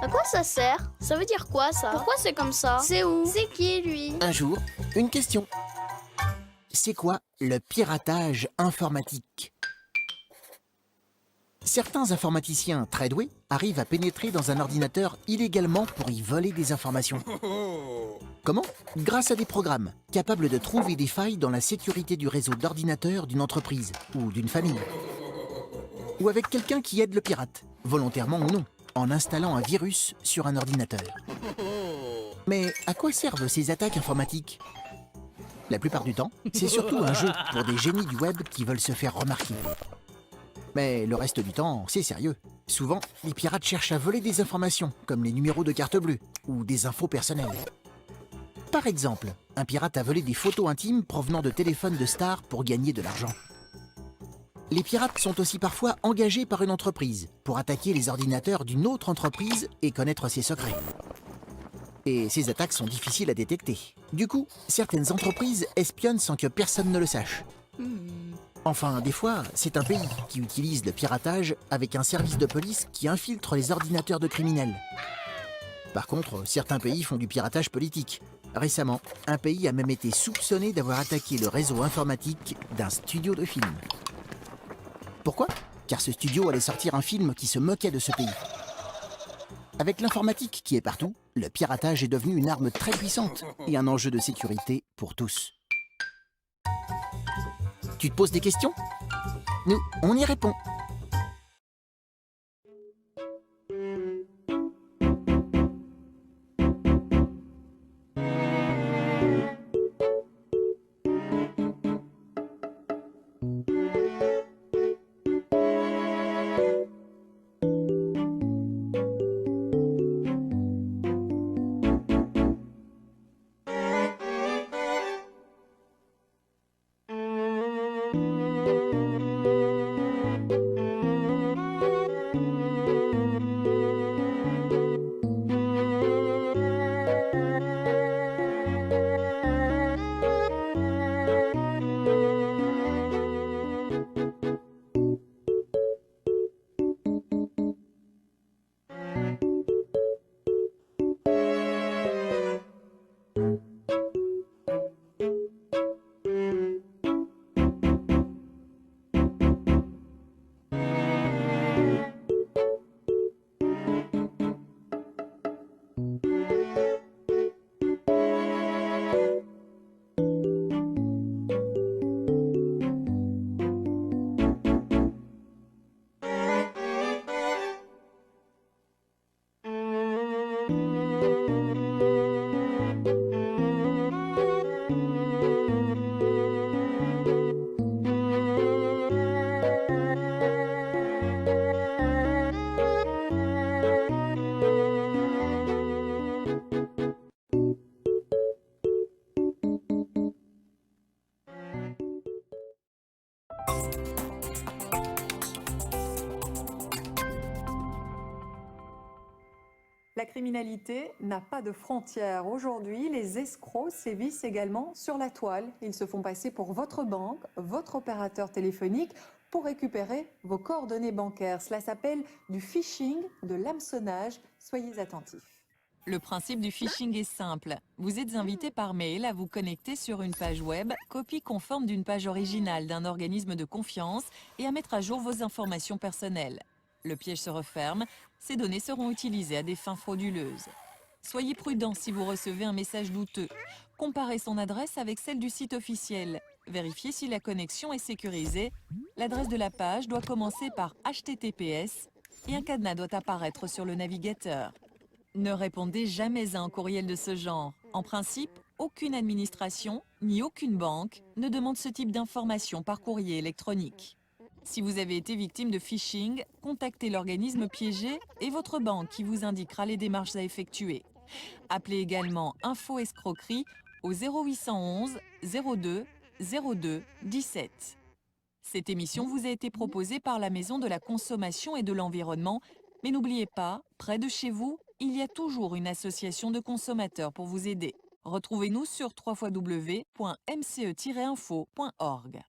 À quoi ça sert? Ça veut dire quoi ça? Pourquoi c'est comme ça? C'est où? C'est qui lui? Un jour, une question. C'est quoi le piratage informatique? Certains informaticiens très doués arrivent à pénétrer dans un ordinateur illégalement pour y voler des informations. Comment? Grâce à des programmes capables de trouver des failles dans la sécurité du réseau d'ordinateurs d'une entreprise ou d'une famille. Ou avec quelqu'un qui aide le pirate, volontairement ou non, en installant un virus sur un ordinateur. Mais à quoi servent ces attaques informatiques? La plupart du temps, c'est surtout un jeu pour des génies du web qui veulent se faire remarquer. Mais le reste du temps, c'est sérieux. Souvent, les pirates cherchent à voler des informations, comme les numéros de carte bleue ou des infos personnelles. Par exemple, un pirate a volé des photos intimes provenant de téléphones de stars pour gagner de l'argent. Les pirates sont aussi parfois engagés par une entreprise pour attaquer les ordinateurs d'une autre entreprise et connaître ses secrets. Et ces attaques sont difficiles à détecter. Du coup, certaines entreprises espionnent sans que personne ne le sache. Enfin, des fois, c'est un pays qui utilise le piratage avec un service de police qui infiltre les ordinateurs de criminels. Par contre, certains pays font du piratage politique. Récemment, un pays a même été soupçonné d'avoir attaqué le réseau informatique d'un studio de film. Pourquoi? Car ce studio allait sortir un film qui se moquait de ce pays. Avec l'informatique qui est partout, le piratage est devenu une arme très puissante et un enjeu de sécurité pour tous. Tu te poses des questions? Nous, on y répond. La criminalité n'a pas de frontières. Aujourd'hui, les escrocs sévissent également sur la toile. Ils se font passer pour votre banque, votre opérateur téléphonique pour récupérer vos coordonnées bancaires. Cela s'appelle du phishing, de l'hameçonnage. Soyez attentifs. Le principe du phishing est simple. Vous êtes invité par mail à vous connecter sur une page web, copie conforme d'une page originale d'un organisme de confiance et à mettre à jour vos informations personnelles. Le piège se referme, ces données seront utilisées à des fins frauduleuses. Soyez prudent si vous recevez un message douteux. Comparez son adresse avec celle du site officiel. Vérifiez si la connexion est sécurisée. L'adresse de la page doit commencer par HTTPS et un cadenas doit apparaître sur le navigateur. Ne répondez jamais à un courriel de ce genre. En principe, aucune administration ni aucune banque ne demande ce type d'informations par courrier électronique. Si vous avez été victime de phishing, contactez l'organisme piégé et votre banque qui vous indiquera les démarches à effectuer. Appelez également Info Escroquerie au 0811 02 02 17. Cette émission vous a été proposée par la Maison de la Consommation et de l'Environnement, mais n'oubliez pas, près de chez vous, il y a toujours une association de consommateurs pour vous aider. Retrouvez-nous sur www.mce-info.org.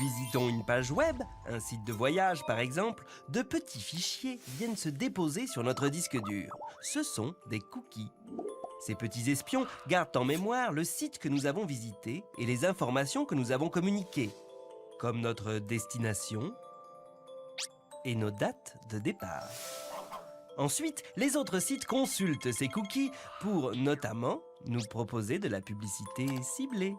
Visitons une page web, un site de voyage par exemple, de petits fichiers viennent se déposer sur notre disque dur. Ce sont des cookies. Ces petits espions gardent en mémoire le site que nous avons visité et les informations que nous avons communiquées, comme notre destination et nos dates de départ. Ensuite, les autres sites consultent ces cookies pour, notamment, nous proposer de la publicité ciblée.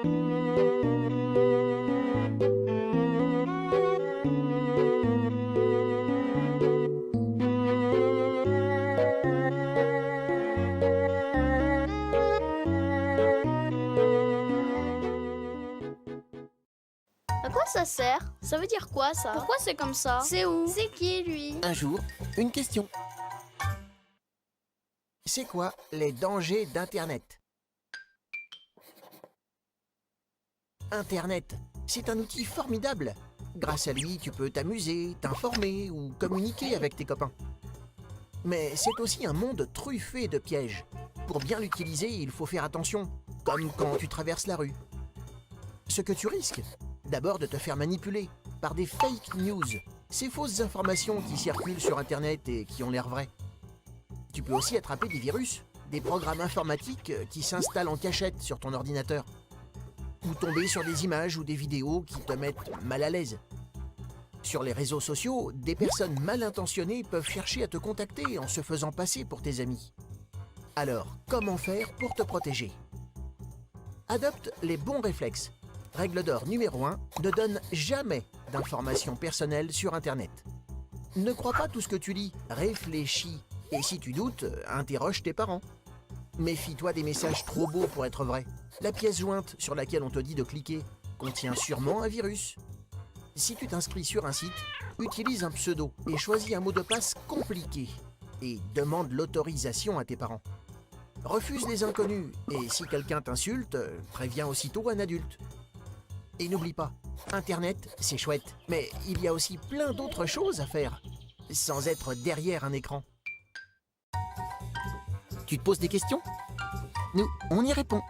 À quoi ça sert? Ça veut dire quoi ça? Pourquoi c'est comme ça? C'est où? C'est qui lui? Un jour, une question. C'est quoi les dangers d'Internet? Internet, c'est un outil formidable. Grâce à lui, tu peux t'amuser, t'informer ou communiquer avec tes copains. Mais c'est aussi un monde truffé de pièges. Pour bien l'utiliser, il faut faire attention, comme quand tu traverses la rue. Ce que tu risques, d'abord de te faire manipuler par des fake news, ces fausses informations qui circulent sur Internet et qui ont l'air vraies. Tu peux aussi attraper des virus, des programmes informatiques qui s'installent en cachette sur ton ordinateur. Ou tomber sur des images ou des vidéos qui te mettent mal à l'aise. Sur les réseaux sociaux, des personnes mal intentionnées peuvent chercher à te contacter en se faisant passer pour tes amis. Alors, comment faire pour te protéger? Adopte les bons réflexes. Règle d'or numéro 1, ne donne jamais d'informations personnelles sur Internet. Ne crois pas tout ce que tu lis, réfléchis. Et si tu doutes, interroge tes parents. Méfie-toi des messages trop beaux pour être vrais. La pièce jointe sur laquelle on te dit de cliquer contient sûrement un virus. Si tu t'inscris sur un site, utilise un pseudo et choisis un mot de passe compliqué. Et demande l'autorisation à tes parents. Refuse les inconnus et si quelqu'un t'insulte, préviens aussitôt un adulte. Et n'oublie pas, Internet, c'est chouette, mais il y a aussi plein d'autres choses à faire, sans être derrière un écran. Tu te poses des questions? Nous, on y répond.